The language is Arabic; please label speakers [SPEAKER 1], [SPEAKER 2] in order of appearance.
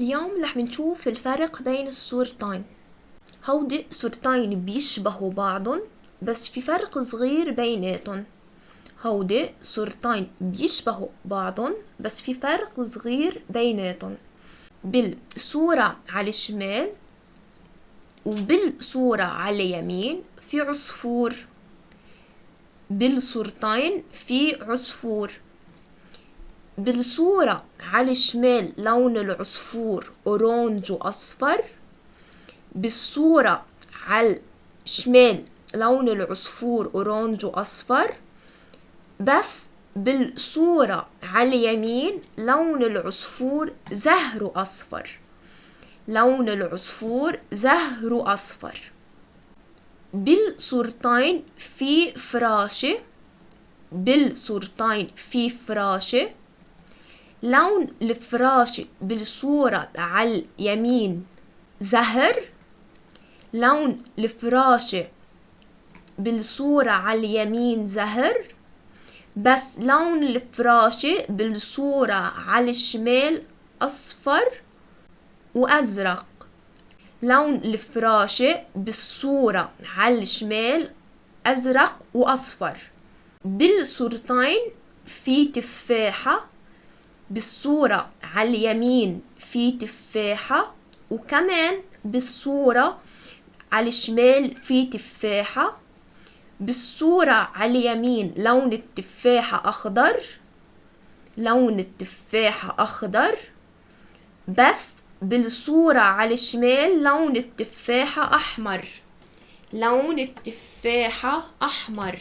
[SPEAKER 1] اليوم رح نشوف الفرق بين الصورتين. هودي صورتين بيشبهوا بعضن بس في فرق صغير بيناتن. هودي صورتين بيشبهوا بعضن بس في فرق صغير بيناتن. بالصورة على الشمال وبالصورة على اليمين في عصفور. بالصورتين في عصفور. بالصورة على الشمال لون العصفور أورانج وأصفر. بالصورة على الشمال لون العصفور أورانج وأصفر، بس بالصورة على اليمين لون العصفور زهر وأصفر. لون العصفور زهر وأصفر. بالصورتين في فراشة. بالصورتين في فراشة. لون الفراشة بالصورة على اليمين زهر. لون الفراشة بالصورة على اليمين زهر، بس لون الفراشة بالصورة على الشمال أصفر وأزرق. لون الفراشة بالصورة على الشمال أزرق وأصفر. بالصورتين في تفاحة. بالصورة على اليمين في تفاحة، وكمان بالصورة على الشمال في تفاحة. بالصورة على اليمين لون التفاحة أخضر. لون التفاحة أخضر، بس بالصورة على الشمال لون التفاحة أحمر. لون التفاحة أحمر.